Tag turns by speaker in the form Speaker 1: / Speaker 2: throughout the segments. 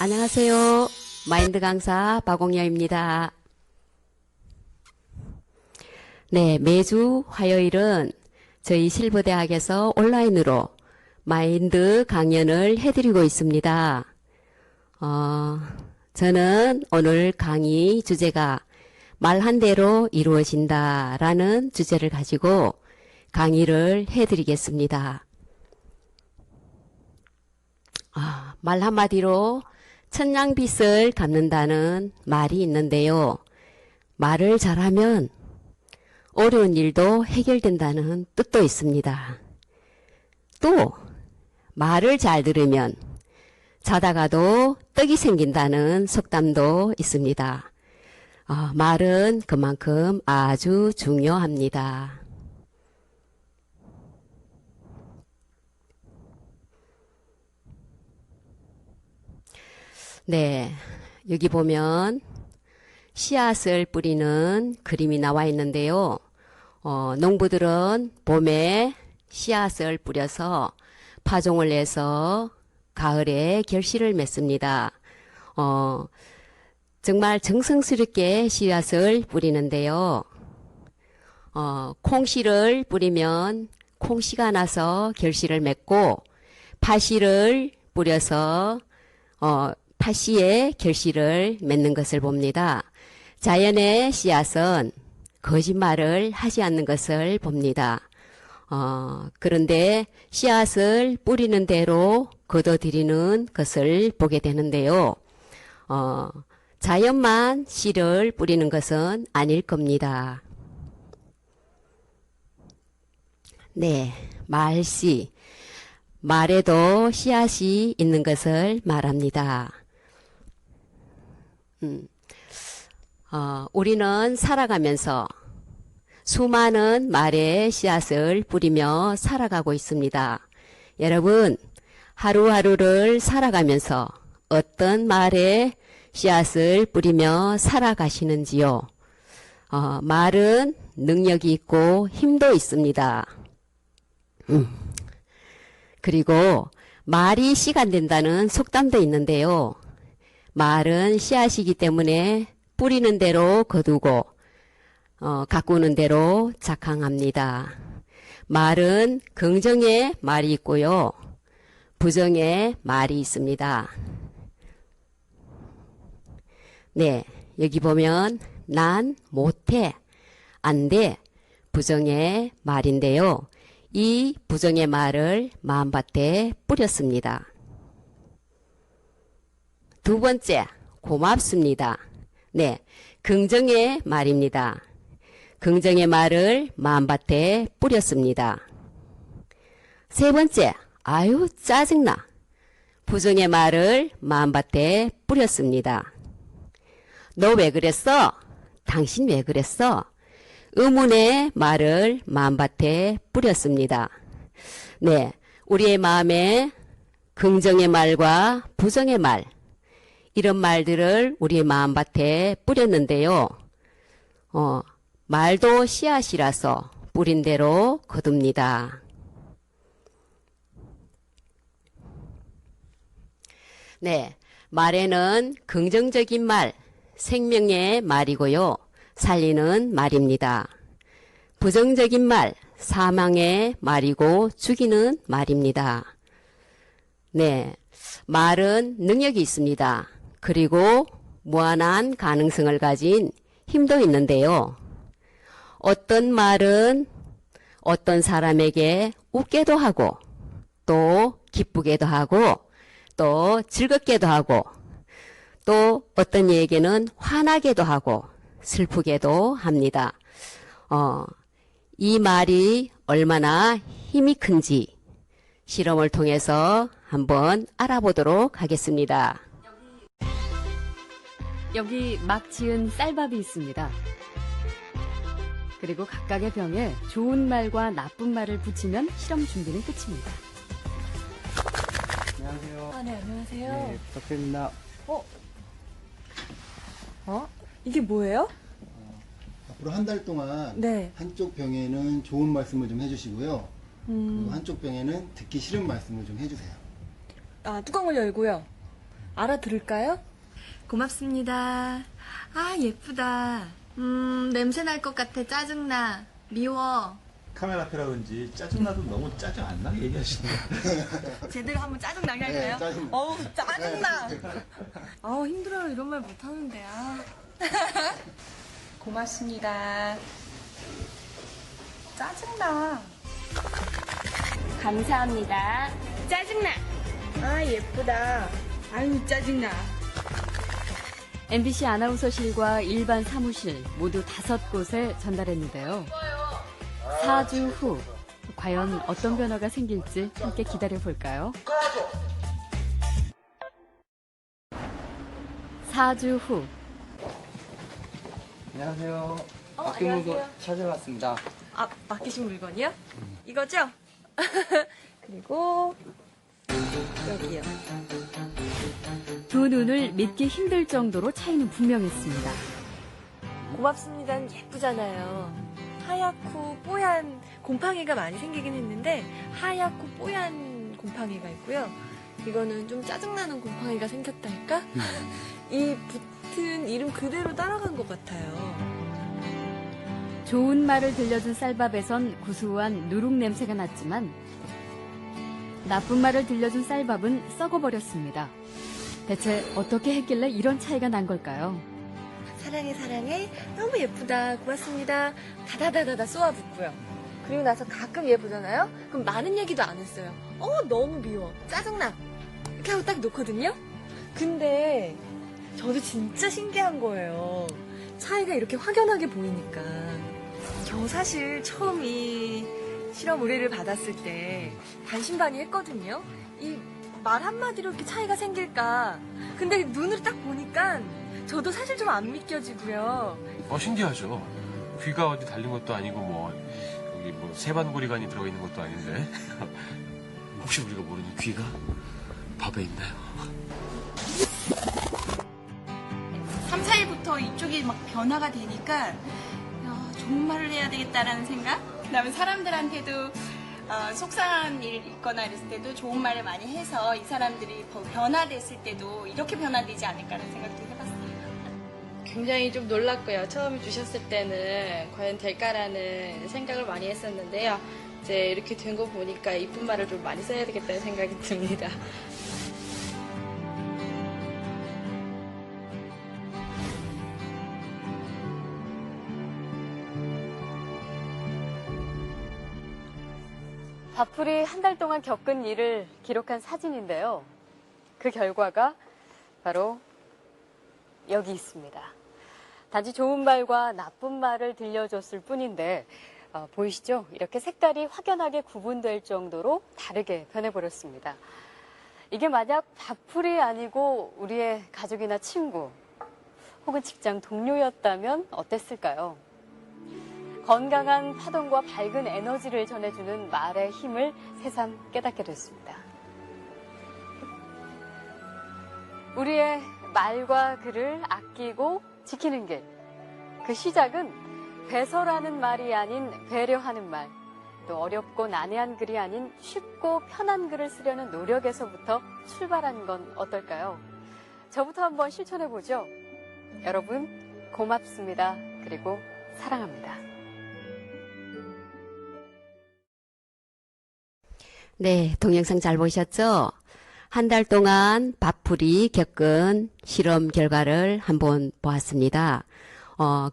Speaker 1: 안녕하세요. 마인드 강사 박옥녀입니다. 네, 매주 화요일은 저희 실버대학에서 온라인으로 마인드 강연을 해드리고 있습니다. 저는 오늘 강의 주제가 말한 대로 이루어진다라는 주제를 가지고 강의를 해드리겠습니다. 말 한마디로 천냥빚을 갚는다는 말이 있는데요. 말을 잘하면 어려운 일도 해결된다는 뜻도 있습니다. 또 말을 잘 들으면 자다가도 떡이 생긴다는 속담도 있습니다. 말은 그만큼 아주 중요합니다. 네, 여기 보면 씨앗을 뿌리는 그림이 나와 있는데요. 농부들은 봄에 씨앗을 뿌려서 파종을 해서 가을에 결실을 맺습니다. 정말 정성스럽게 씨앗을 뿌리는데요. 콩씨를 뿌리면 콩씨가 나서 결실을 맺고 팥씨를 뿌려서 팥씨의 결실을 맺는 것을 봅니다. 자연의 씨앗은 거짓말을 하지 않는 것을 봅니다. 그런데 씨앗을 뿌리는 대로 거둬들이는 것을 보게 되는데요. 자연만 씨를 뿌리는 것은 아닐 겁니다. 네, 말씨. 말에도 씨앗이 있는 것을 말합니다. 우리는 살아가면서 수많은 말의 씨앗을 뿌리며 살아가고 있습니다. 여러분, 하루하루를 살아가면서 어떤 말의 씨앗을 뿌리며 살아가시는지요? 말은 능력이 있고 힘도 있습니다. 그리고 말이 씨가 안 된다는 속담도 있는데요. 말은 씨앗이기 때문에 뿌리는 대로 거두고 가꾸는 대로 작황합니다. 말은 긍정의 말이 있고요. 부정의 말이 있습니다. 네, 여기 보면 난 못해, 안 돼, 부정의 말인데요. 이 부정의 말을 마음밭에 뿌렸습니다. 두 번째, 고맙습니다. 네, 긍정의 말입니다. 긍정의 말을 마음밭에 뿌렸습니다. 세 번째, 아유 짜증나. 부정의 말을 마음밭에 뿌렸습니다. 너 왜 그랬어? 당신 왜 그랬어? 의문의 말을 마음밭에 뿌렸습니다. 네, 우리의 마음에 긍정의 말과 부정의 말, 이런 말들을 우리의 마음밭에 뿌렸는데요. 말도 씨앗이라서 뿌린 대로 거둡니다. 네, 말에는 긍정적인 말, 생명의 말이고요. 살리는 말입니다. 부정적인 말, 사망의 말이고 죽이는 말입니다. 네, 말은 능력이 있습니다. 그리고 무한한 가능성을 가진 힘도 있는데요. 어떤 말은 어떤 사람에게 웃게도 하고 또 기쁘게도 하고 또 즐겁게도 하고 또 어떤 이에게는 화나게도 하고 슬프게도 합니다. 이 말이 얼마나 힘이 큰지 실험을 통해서 한번 알아보도록 하겠습니다.
Speaker 2: 여기 막 지은 쌀밥이 있습니다. 그리고 각각의 병에 좋은 말과 나쁜 말을 붙이면 실험 준비는 끝입니다.
Speaker 3: 안녕하세요.
Speaker 4: 네, 안녕하세요.
Speaker 3: 네, 부탁드립니다.
Speaker 4: 이게 뭐예요?
Speaker 3: 앞으로 한 달 동안
Speaker 4: 네.
Speaker 3: 한쪽 병에는 좋은 말씀을 좀 해주시고요. 그리고 한쪽 병에는 듣기 싫은 말씀을 좀 해주세요.
Speaker 4: 뚜껑을 열고요. 알아들을까요?
Speaker 5: 고맙습니다. 아, 예쁘다. 냄새 날 것 같아. 짜증나. 미워.
Speaker 6: 카메라 앞이라 그런지 짜증나도 너무 짜증 안 나게 얘기하시네요.
Speaker 5: 제대로 한번 짜증나게 할까요?
Speaker 3: 네, 짜증나.
Speaker 5: 어우, 짜증나. 아우, 힘들어요. 이런 말 못하는데. 아. 고맙습니다. 짜증나.
Speaker 2: 감사합니다. 짜증나.
Speaker 5: 아, 예쁘다. 아유, 짜증나.
Speaker 2: MBC 아나운서실과 일반 사무실 모두 5곳에 전달했는데요. 4주 후 과연 어떤 변화가 생길지 함께 기다려 볼까요? 4주 후
Speaker 7: 안녕하세요. 맡긴 물건 찾아왔습니다.
Speaker 5: 아, 맡기신 물건이요? 이거죠? 그리고 여기요.
Speaker 2: 두 눈을 믿기 힘들 정도로 차이는 분명했습니다.
Speaker 4: 고맙습니다는 예쁘잖아요. 하얗고 뽀얀 곰팡이가 많이 생기긴 했는데 하얗고 뽀얀 곰팡이가 있고요. 이거는 좀 짜증나는 곰팡이가 생겼달까? 이 붙은 이름 그대로 따라간 것 같아요.
Speaker 2: 좋은 말을 들려준 쌀밥에선 구수한 누룩 냄새가 났지만 나쁜 말을 들려준 쌀밥은 썩어버렸습니다. 대체 어떻게 했길래 이런 차이가 난 걸까요?
Speaker 4: 사랑해 사랑해 너무 예쁘다 고맙습니다 다다다다다 쏘아붙고요. 그리고 나서 가끔 얘 보잖아요. 그럼 많은 얘기도 안 했어요. 너무 미워 짜증나 이렇게 하고 딱 놓거든요. 근데 저도 진짜 신기한 거예요. 차이가 이렇게 확연하게 보이니까. 저 사실 처음 이 실험 의뢰를 받았을 때 반신반의했거든요. 이 말 한마디로 이렇게 차이가 생길까. 근데 눈으로 딱 보니까 저도 사실 좀 안 믿겨지고요.
Speaker 8: 신기하죠. 귀가 어디 달린 것도 아니고 여기 세반고리관이 들어가 있는 것도 아닌데 혹시 우리가 모르는 귀가 밥에 있나요?
Speaker 5: 3, 4일부터 이쪽이 막 변화가 되니까 좋은 말을 해야 되겠다라는 생각? 그다음에 사람들한테도 속상한 일 있거나 이랬을 때도 좋은 말을 많이 해서 이 사람들이 더 변화됐을 때도 이렇게 변화되지 않을까라는 생각도 해봤어요.
Speaker 9: 굉장히 좀 놀랐고요. 처음에 주셨을 때는 과연 될까라는 생각을 많이 했었는데요. 이제 이렇게 된 거 보니까 이쁜 말을 좀 많이 써야 되겠다는 생각이 듭니다.
Speaker 2: 밥풀이 한 달 동안 겪은 일을 기록한 사진인데요. 그 결과가 바로 여기 있습니다. 단지 좋은 말과 나쁜 말을 들려줬을 뿐인데 보이시죠? 이렇게 색깔이 확연하게 구분될 정도로 다르게 변해버렸습니다. 이게 만약 밥풀이 아니고 우리의 가족이나 친구 혹은 직장 동료였다면 어땠을까요? 건강한 파동과 밝은 에너지를 전해주는 말의 힘을 새삼 깨닫게 됐습니다. 우리의 말과 글을 아끼고 지키는 길. 그 시작은 배설하는 말이 아닌 배려하는 말, 또 어렵고 난해한 글이 아닌 쉽고 편한 글을 쓰려는 노력에서부터 출발한 건 어떨까요? 저부터 한번 실천해보죠. 여러분, 고맙습니다. 그리고 사랑합니다.
Speaker 1: 네, 동영상 잘 보셨죠? 한 달 동안 밥풀이 겪은 실험 결과를 한번 보았습니다.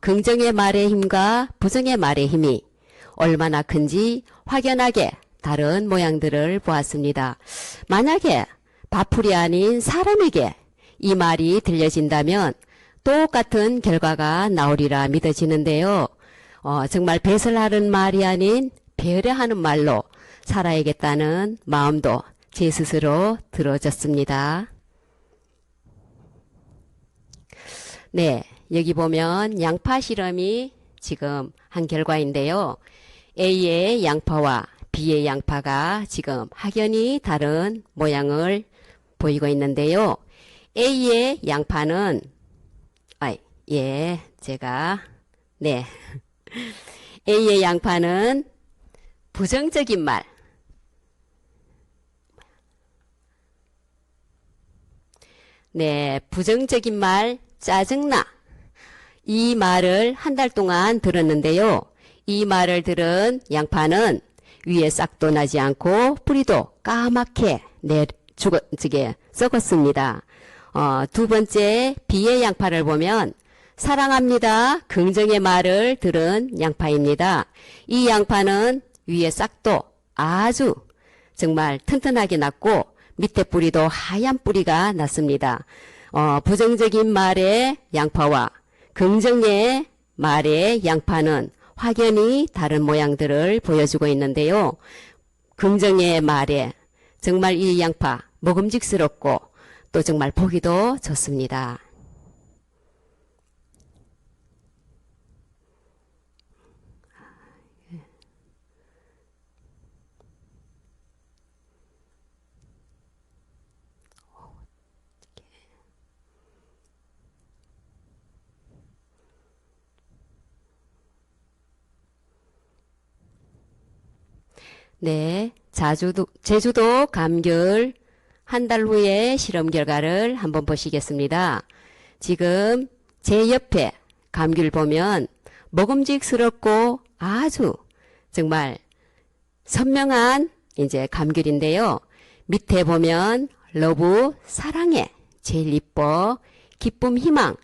Speaker 1: 긍정의 말의 힘과 부정의 말의 힘이 얼마나 큰지 확연하게 다른 모양들을 보았습니다. 만약에 밥풀이 아닌 사람에게 이 말이 들려진다면 똑같은 결과가 나오리라 믿어지는데요. 정말 배설하는 말이 아닌 배려하는 말로 살아야겠다는 마음도 제 스스로 들어졌습니다. 네, 여기 보면 양파 실험이 지금 한 결과인데요. A의 양파와 B의 양파가 지금 확연히 다른 모양을 보이고 있는데요. A의 양파는 A의 양파는 부정적인 말, 네, 부정적인 말 짜증나. 이 말을 한 달 동안 들었는데요. 이 말을 들은 양파는 위에 싹도 나지 않고 뿌리도 까맣게 썩었습니다. 두 번째 비의 양파를 보면 사랑합니다. 긍정의 말을 들은 양파입니다. 이 양파는 위에 싹도 아주 정말 튼튼하게 났고 밑에 뿌리도 하얀 뿌리가 났습니다. 부정적인 말의 양파와 긍정의 말의 양파는 확연히 다른 모양들을 보여주고 있는데요. 긍정의 말에 정말 이 양파 먹음직스럽고 또 정말 보기도 좋습니다. 네, 제주도 감귤 한 달 후의 실험 결과를 한번 보시겠습니다. 지금 제 옆에 감귤 보면 먹음직스럽고 아주 정말 선명한 이제 감귤인데요. 밑에 보면 러브, 사랑해, 제일 이뻐, 기쁨, 희망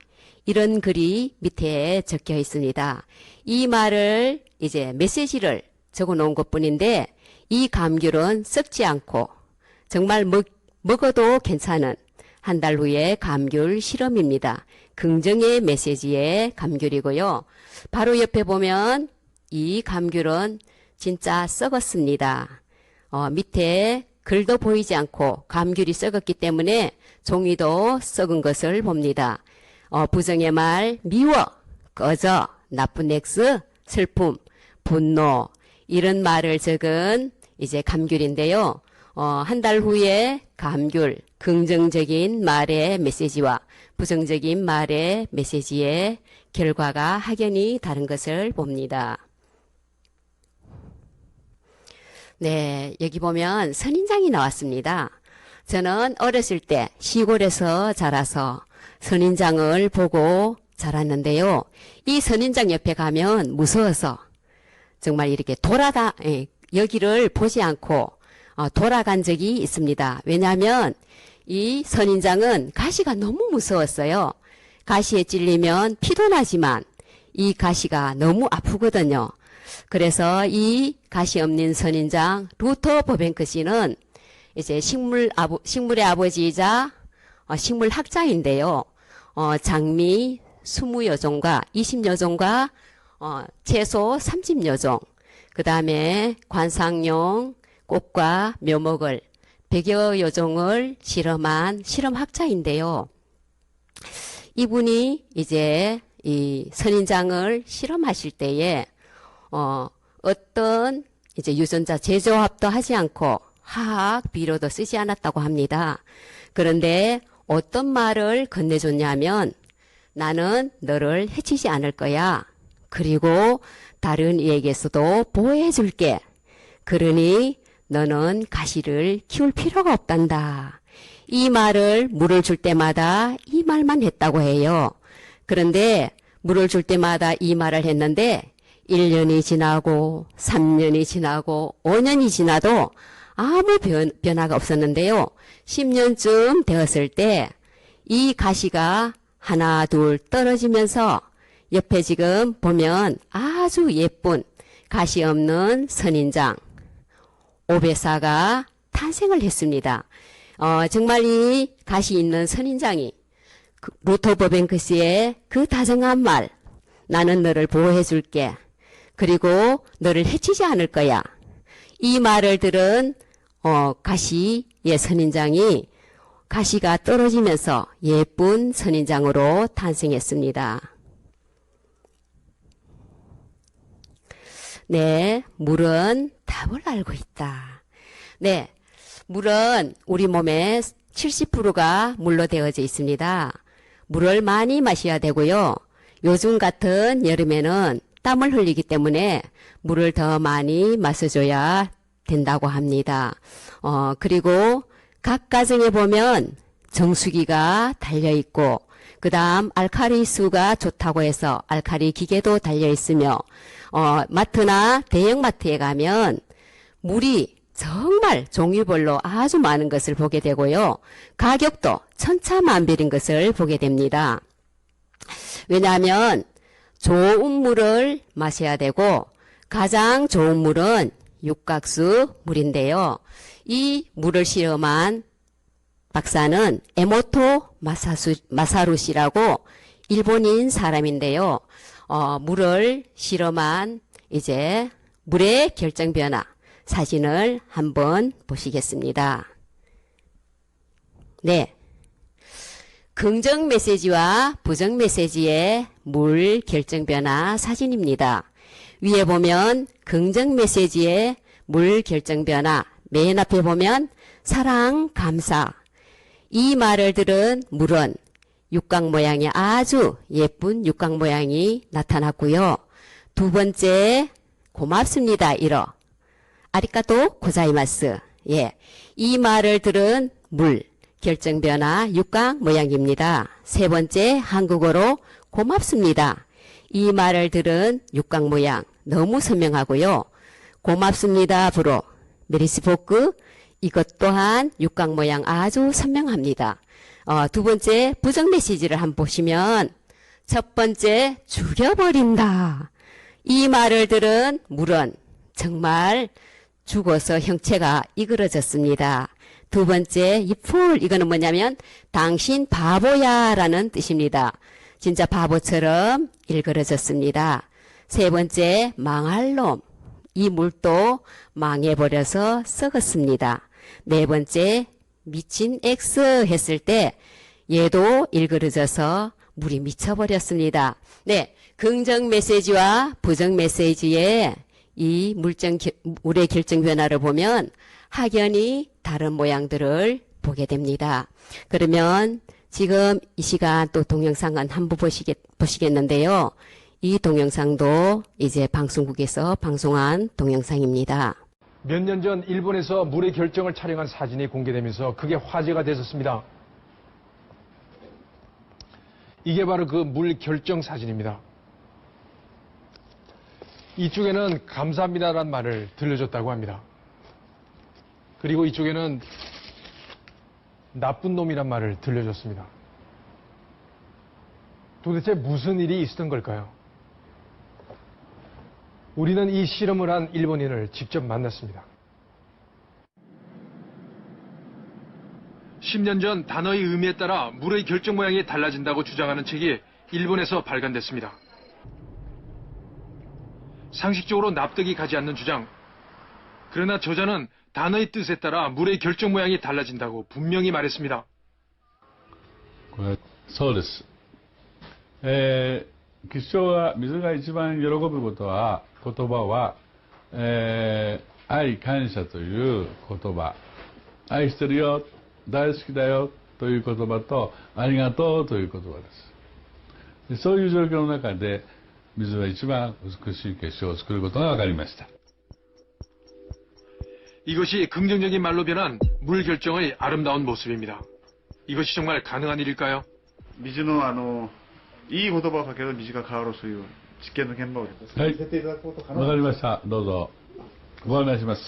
Speaker 1: 이런 글이 밑에 적혀 있습니다. 이 말을 이제 메시지를 적어 놓은 것뿐인데 이 감귤은 썩지 않고 정말 먹어도 괜찮은 한 달 후의 감귤 실험입니다. 긍정의 메시지의 감귤이고요. 바로 옆에 보면 이 감귤은 진짜 썩었습니다. 밑에 글도 보이지 않고 감귤이 썩었기 때문에 종이도 썩은 것을 봅니다. 부정의 말 미워, 꺼져, 나쁜 X, 슬픔, 분노 이런 말을 적은 이제 감귤인데요. 한 달 후에 감귤, 긍정적인 말의 메시지와 부정적인 말의 메시지의 결과가 확연히 다른 것을 봅니다. 네, 여기 보면 선인장이 나왔습니다. 저는 어렸을 때 시골에서 자라서 선인장을 보고 자랐는데요. 이 선인장 옆에 가면 무서워서 정말 이렇게 여기를 보지 않고 돌아간 적이 있습니다. 왜냐하면 이 선인장은 가시가 너무 무서웠어요. 가시에 찔리면 피도 나지만 이 가시가 너무 아프거든요. 그래서 이 가시 없는 선인장 루터 버뱅크 씨는 이제 식물의 아버지이자 식물학자인데요. 장미 20여 종과 20여 종과 채소 30여 종, 그 다음에 관상용 꽃과 묘목을 100여 종을 실험한 실험학자인데요. 이분이 이제 이 선인장을 실험하실 때에 어떤 이제 유전자 재조합도 하지 않고 화학 비료도 쓰지 않았다고 합니다. 그런데 어떤 말을 건네줬냐면 나는 너를 해치지 않을 거야. 그리고 다른 이에게서도 보호해 줄게. 그러니 너는 가시를 키울 필요가 없단다. 이 말을 물을 줄 때마다 이 말만 했다고 해요. 그런데 물을 줄 때마다 이 말을 했는데 1년이 지나고 3년이 지나고 5년이 지나도 아무 변화가 없었는데요. 10년쯤 되었을 때 이 가시가 하나 둘 떨어지면서 옆에 지금 보면 아주 예쁜 가시 없는 선인장 오베사가 탄생을 했습니다. 정말 이 가시 있는 선인장이 루터 버뱅크 씨의 그 다정한 말, 나는 너를 보호해 줄게. 그리고 너를 해치지 않을 거야. 이 말을 들은 가시의 선인장이 가시가 떨어지면서 예쁜 선인장으로 탄생했습니다. 네, 물은 답을 알고 있다. 네, 물은 우리 몸의 70%가 물로 되어져 있습니다. 물을 많이 마셔야 되고요. 요즘 같은 여름에는 땀을 흘리기 때문에 물을 더 많이 마셔줘야 된다고 합니다. 그리고 각 가정에 보면 정수기가 달려있고, 그 다음 알칼리 수가 좋다고 해서 알칼리 기계도 달려있으며, 마트나 대형마트에 가면 물이 정말 종류별로 아주 많은 것을 보게 되고요. 가격도 천차만별인 것을 보게 됩니다. 왜냐하면 좋은 물을 마셔야 되고 가장 좋은 물은 육각수 물인데요. 이 물을 실험한 박사는 에모토 마사루 씨라고 일본인 사람인데요. 물을 실험한 이제 물의 결정 변화 사진을 한번 보시겠습니다. 네. 긍정 메시지와 부정 메시지의 물 결정 변화 사진입니다. 위에 보면 긍정 메시지의 물 결정 변화, 맨 앞에 보면 사랑, 감사. 이 말을 들은 물은 육각 모양의 아주 예쁜 육각 모양이 나타났고요. 두 번째, 고맙습니다. 이러. 아리가또 고자이마스. 예. 이 말을 들은 물, 결정 변화 육각 모양입니다. 세 번째, 한국어로 고맙습니다. 이 말을 들은 육각 모양 너무 선명하고요. 고맙습니다. 부로 메리스포크 이것 또한 육각 모양 아주 선명합니다. 두 번째, 부정 메시지를 한번 보시면 첫 번째, 죽여버린다. 이 말을 들은 물은 정말 죽어서 형체가 이그러졌습니다. 두 번째, 이 풀, 이거는 뭐냐면 당신 바보야 라는 뜻입니다. 진짜 바보처럼 일그러졌습니다. 세 번째, 망할 놈. 이 물도 망해버려서 썩었습니다. 네 번째, 미친 X 했을 때 얘도 일그러져서 물이 미쳐버렸습니다. 네, 긍정 메시지와 부정 메시지의 이 물의 결정 변화를 보면 확연히 다른 모양들을 보게 됩니다. 그러면 지금 이 시간 또 동영상은 한번 보시겠는데요. 이 동영상도 이제 방송국에서 방송한 동영상입니다.
Speaker 10: 몇 년 전 일본에서 물의 결정을 촬영한 사진이 공개되면서 그게 화제가 됐었습니다. 이게 바로 그 물 결정 사진입니다. 이쪽에는 감사합니다라는 말을 들려줬다고 합니다. 그리고 이쪽에는 나쁜 놈이란 말을 들려줬습니다. 도대체 무슨 일이 있었던 걸까요? 우리는 이 실험을 한 일본인을 직접 만났습니다. 10년 전 단어의 의미에 따라 물의 결정 모양이 달라진다고 주장하는 책이 일본에서 발간됐습니다. 상식적으로 납득이 가지 않는 주장. 그러나 저자는 단어의 뜻에 따라 물의 결정 모양이 달라진다고 분명히 말했습니다.
Speaker 11: そうです。吉祥は水が一番喜ぶことは、言葉は、愛感謝という言葉。愛してるよ、大好きだよという言葉と、ありがとうという言葉です。でそういう状況の中で、水は一番美しい結晶を作ることが分かりました。
Speaker 10: 이것이 긍정적인 말로 변한 물 결정의 아름다운 모습입니다. 이것이 정말 가능한 일일까요?
Speaker 12: 水のいい言葉をかけると水が変わるそういう実験の現場をさせていただくことかな。
Speaker 11: わかりました。どうぞご案内します。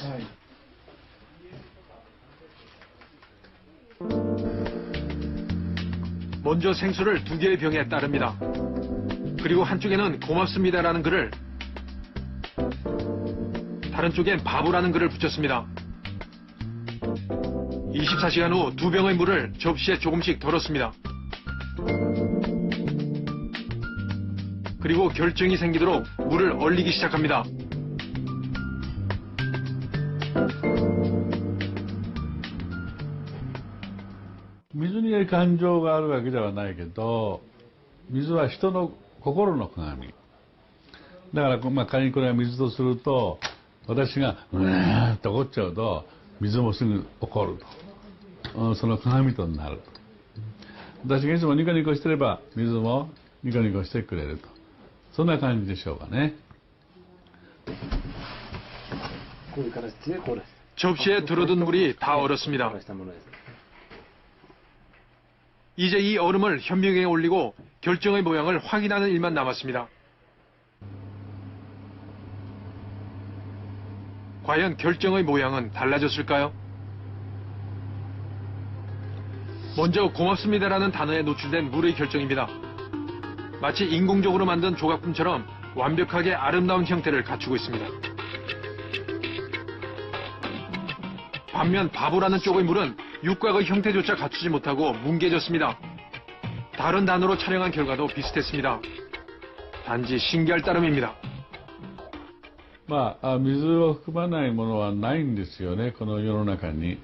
Speaker 10: 먼저 생수를 2개의 병에 따릅니다. 그리고 한쪽에는 고맙습니다라는 글을, 다른 쪽엔 바보라는 글을 붙였습니다. 24시간 후 2병의 물을 접시에 조금씩 덜었습니다. 그리고 결정이 생기도록 물을 얼리기 시작합니다.
Speaker 11: 水に感情があるわけではないけど、水は人の心の鏡。だから、仮にこれは水とすると、私がうわーっと怒っちゃうと、水もすぐ怒ると。その鏡となると。私がいつもニコニコしてれば、水もニコニコしてくれると。そんな感じでしょうかね。
Speaker 10: 접시에 들어둔 물이 다 얼었습니다. 이제 이 얼음을 현미경에 올리고 결정의 모양을 확인하는 일만 남았습니다. 과연 결정의 모양은 달라졌을까요? 먼저 고맙습니다라는 단어에 노출된 물의 결정입니다. 마치 인공적으로 만든 조각품처럼 완벽하게 아름다운 형태를 갖추고 있습니다. 반면 바보라는 쪽의 물은 육각의 형태조차 갖추지 못하고 뭉개졌습니다. 다른 단어로 촬영한 결과도 비슷했습니다. 단지 신기할 따름입니다.
Speaker 11: まあ、水を含まないものはないんですよね、この世の中に。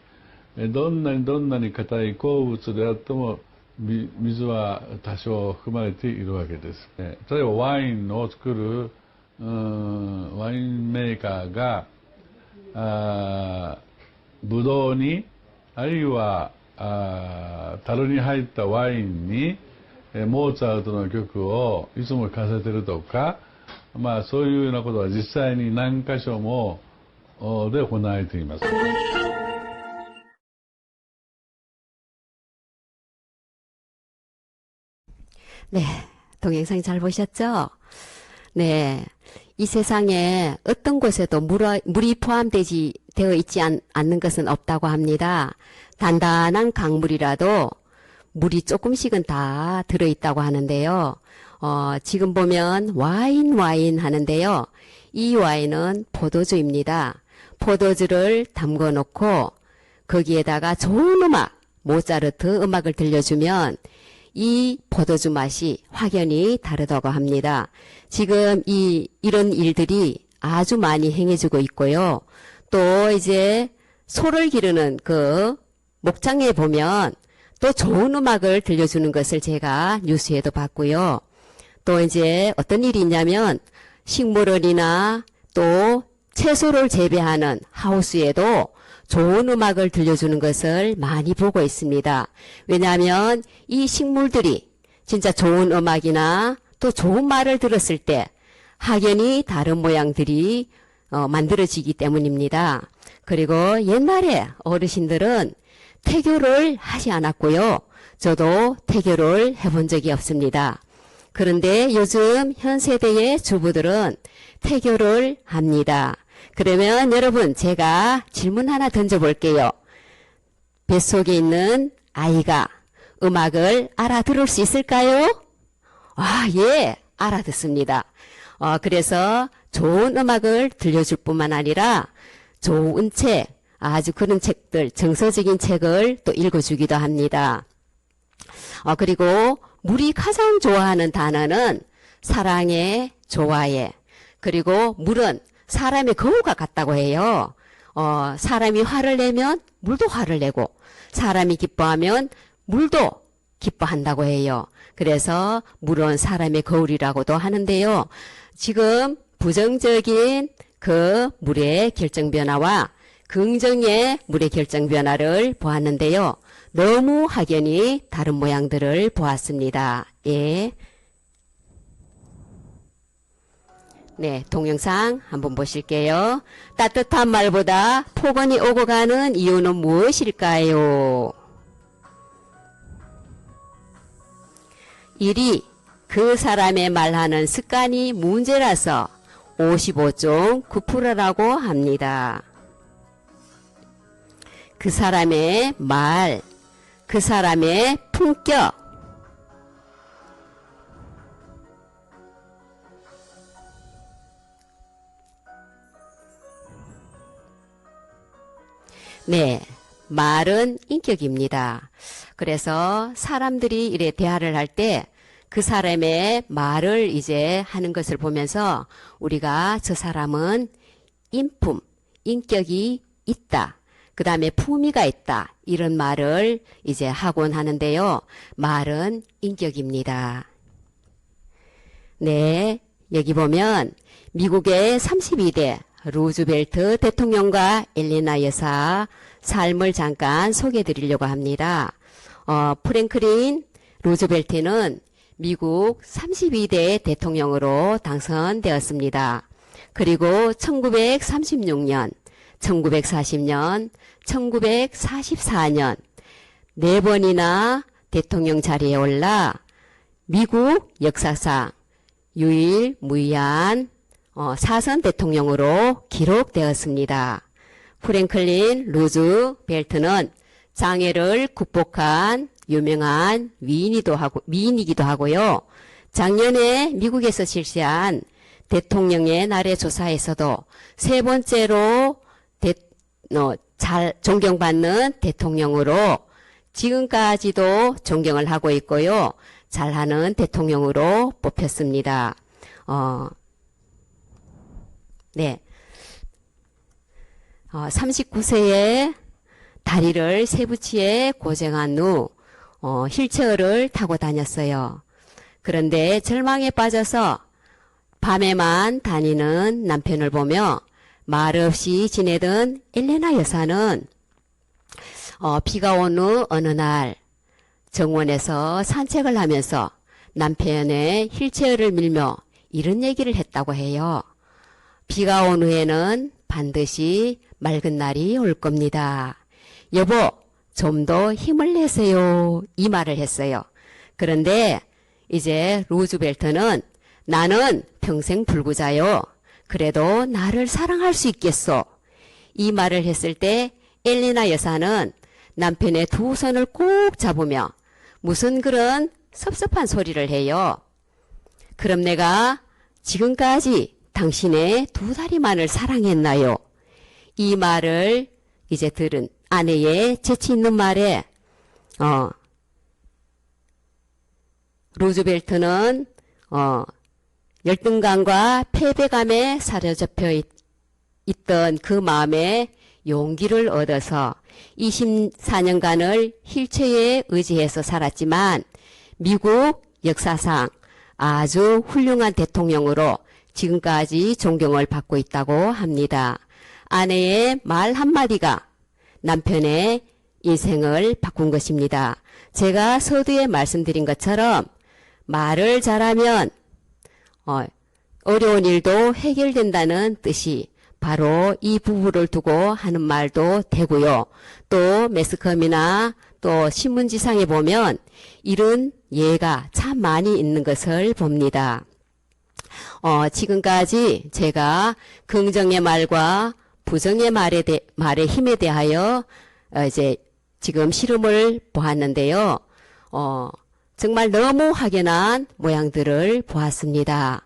Speaker 11: どんなに硬い鉱物であっても、水は多少含まれているわけですね。例えばワインを作るワインメーカーがブドウにあるいは樽に入ったワインにモーツァルトの曲をいつも聴かせてるとか、まあそういうようなことは実際に何箇所もで行われています。
Speaker 1: 네, 동영상 잘 보셨죠? 네, 이 세상에 어떤 곳에도 물이 되어 있지 않는 것은 없다고 합니다. 단단한 강물이라도 물이 조금씩은 다 들어있다고 하는데요. 지금 보면 와인 하는데요. 이 와인은 포도주입니다. 포도주를 담궈 놓고 거기에다가 좋은 모차르트 음악을 들려주면 이 포도주 맛이 확연히 다르다고 합니다. 지금 이런 일들이 아주 많이 행해지고 있고요. 또 이제 소를 기르는 그 목장에 보면 또 좋은 음악을 들려주는 것을 제가 뉴스에도 봤고요. 또 이제 어떤 일이 있냐면 식물원이나 또 채소를 재배하는 하우스에도 좋은 음악을 들려주는 것을 많이 보고 있습니다. 왜냐하면 이 식물들이 진짜 좋은 음악이나 또 좋은 말을 들었을 때 확연히 다른 모양들이 만들어지기 때문입니다. 그리고 옛날에 어르신들은 태교를 하지 않았고요. 저도 태교를 해본 적이 없습니다. 그런데 요즘 현 세대의 주부들은 태교를 합니다. 그러면 여러분 제가 질문 하나 던져볼게요. 뱃속에 있는 아이가 음악을 알아들을 수 있을까요? 예, 알아듣습니다. 그래서 좋은 음악을 들려줄 뿐만 아니라 좋은 책, 아주 그런 책들, 정서적인 책을 또 읽어주기도 합니다. 그리고 물이 가장 좋아하는 단어는 사랑해, 좋아해. 그리고 물은 사람의 거울과 같다고 해요. 사람이 화를 내면 물도 화를 내고 사람이 기뻐하면 물도 기뻐한다고 해요. 그래서 물은 사람의 거울이라고도 하는데요. 지금 부정적인 그 물의 결정 변화와 긍정의 물의 결정 변화를 보았는데요. 너무 확연히 다른 모양들을 보았습니다. 예. 네, 동영상 한번 보실게요. 따뜻한 말보다 폭언이 오고 가는 이유는 무엇일까요? 1위, 그 사람의 말하는 습관이 문제라서 55.9%라고 합니다. 그 사람의 말, 그 사람의 품격, 네, 말은 인격입니다. 그래서 사람들이 이래 대화를 할 때 그 사람의 말을 이제 하는 것을 보면서 우리가 저 사람은 인품, 인격이 있다. 그 다음에 품위가 있다. 이런 말을 이제 하곤 하는데요. 말은 인격입니다. 네, 여기 보면 미국의 32대 루즈벨트 대통령과 엘리나 여사 삶을 잠깐 소개해 드리려고 합니다. 프랭클린 루즈벨트는 미국 32대 대통령으로 당선되었습니다. 그리고 1936년, 1940년, 1944년 4번이나 대통령 자리에 올라 미국 역사상 유일무이한 사선 대통령으로 기록되었습니다. 프랭클린 루즈벨트는 장애를 극복한 유명한 미인이기도 하고요. 작년에 미국에서 실시한 대통령의 날의 조사에서도 세 번째로 잘 존경받는 대통령으로 지금까지도 존경을 하고 있고요. 잘하는 대통령으로 뽑혔습니다. 네. 39세에 다리를 세부치에 고정한 후 휠체어를 타고 다녔어요. 그런데 절망에 빠져서 밤에만 다니는 남편을 보며 말없이 지내던 엘레나 여사는 비가 온 후 어느 날 정원에서 산책을 하면서 남편의 휠체어를 밀며 이런 얘기를 했다고 해요. 비가 온 후에는 반드시 맑은 날이 올 겁니다. 여보, 좀 더 힘을 내세요. 이 말을 했어요. 그런데 이제 루즈벨트는 나는 평생 불구자요. 그래도 나를 사랑할 수 있겠소. 이 말을 했을 때 엘리나 여사는 남편의 두 손을 꼭 잡으며 무슨 그런 섭섭한 소리를 해요. 그럼 내가 지금까지 당신의 두 다리만을 사랑했나요? 이 말을 이제 들은 아내의 재치 있는 말에 루즈벨트는 열등감과 패배감에 사로잡혀 있던 그 마음에 용기를 얻어서 24년간을 휠체어에 의지해서 살았지만 미국 역사상 아주 훌륭한 대통령으로 지금까지 존경을 받고 있다고 합니다. 아내의 말 한마디가 남편의 인생을 바꾼 것입니다. 제가 서두에 말씀드린 것처럼 말을 잘하면 어려운 일도 해결된다는 뜻이 바로 이 부부를 두고 하는 말도 되고요. 또 매스컴이나 또 신문지상에 보면 이런 예가 참 많이 있는 것을 봅니다. 지금까지 제가 긍정의 말과 부정의 말의 힘에 대하여 이제 지금 실험을 보았는데요. 정말 너무 확연한 모양들을 보았습니다.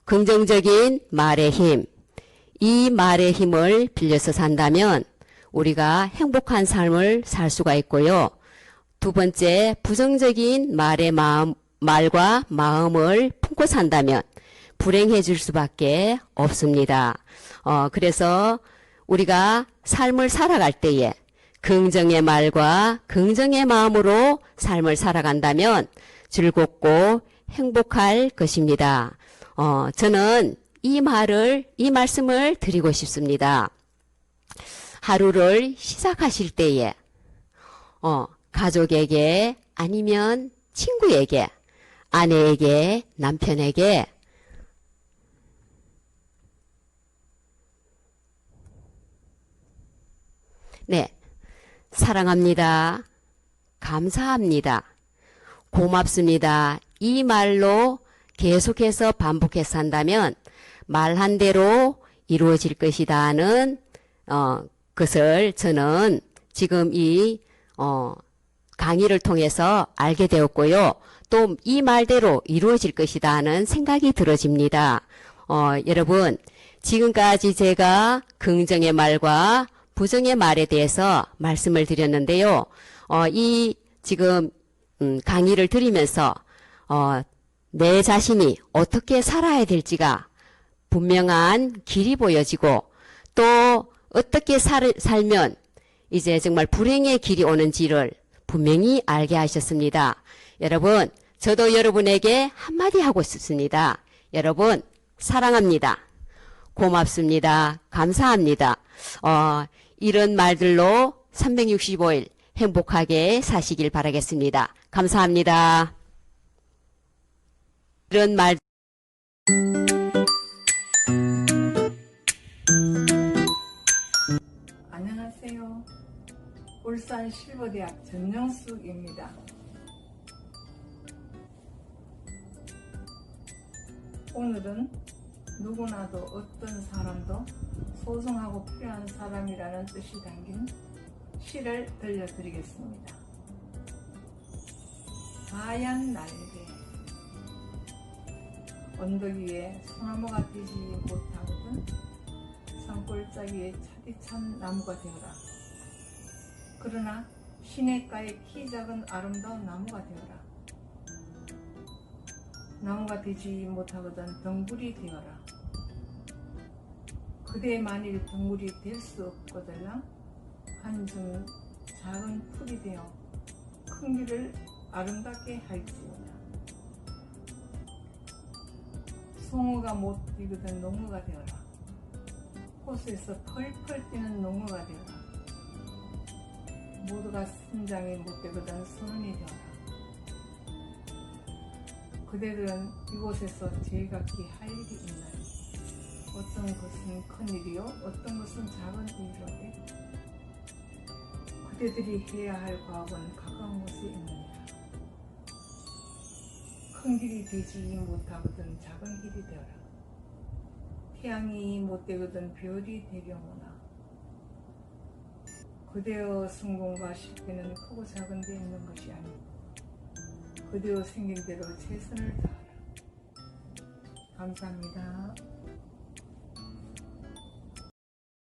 Speaker 1: 긍정적인 말의 힘, 이 말의 힘을 빌려서 산다면 우리가 행복한 삶을 살 수가 있고요. 두 번째, 부정적인 말과 마음을 품고 산다면 불행해질 수밖에 없습니다. 그래서 우리가 삶을 살아갈 때에 긍정의 말과 긍정의 마음으로 삶을 살아간다면 즐겁고 행복할 것입니다. 저는 이 말씀을 드리고 싶습니다. 하루를 시작하실 때에, 가족에게 아니면 친구에게, 아내에게, 남편에게, 네, 사랑합니다. 감사합니다. 고맙습니다. 이 말로 계속해서 반복해서 한다면 말한 대로 이루어질 것이다는 것을 저는 지금 이 강의를 통해서 알게 되었고요. 또 이 말대로 이루어질 것이다는 생각이 들어집니다. 여러분, 지금까지 제가 긍정의 말과 부정의 말에 대해서 말씀을 드렸는데요. 이 지금 강의를 들으면서 내 자신이 어떻게 살아야 될지가 분명한 길이 보여지고 또 어떻게 살면 이제 정말 불행의 길이 오는지를 분명히 알게 하셨습니다. 여러분, 저도 여러분에게 한마디 하고 싶습니다. 여러분, 사랑합니다. 고맙습니다. 감사합니다. 이런 말들로 365일 행복하게 사시길 바라겠습니다. 감사합니다. 이런 말
Speaker 13: 안녕하세요. 울산 실버대학 전영숙입니다. 오늘은 누구나도 어떤 사람도 소중하고 필요한 사람이라는 뜻이 담긴 시를 들려드리겠습니다. 하얀 날개 언덕 위에 소나무가 되지 못하거든 산골짜기에 차디찬 나무가 되어라. 그러나 시냇가에 키 작은 아름다운 나무가 되어라. 나무가 되지 못하거든 덩굴이 되어라. 그대 만일 덩굴이 될 수 없거들랑 한줌 작은 풀이 되어 큰 길을 아름답게 할지어다. 송어가 못 뛰거든 농어가 되어라. 호수에서 펄펄 뛰는 농어가 되어라. 모두가 선장이 못 되거든 선원이 되어라. 그대들은 이곳에서 제각기 할 일이 있나요? 어떤 것은 큰 일이요, 어떤 것은 작은 일이로되 그대들이 해야 할 과업은 가까운 곳에 있느니라. 큰 길이 되지 못하거든 작은 길이 되어라. 태양이 못 되거든 별이 되려무나. 그대의 성공과 실패는 크고 작은 데 있는 것이 아니고 그대의 생긴 대로 최선을 다하라. 감사합니다.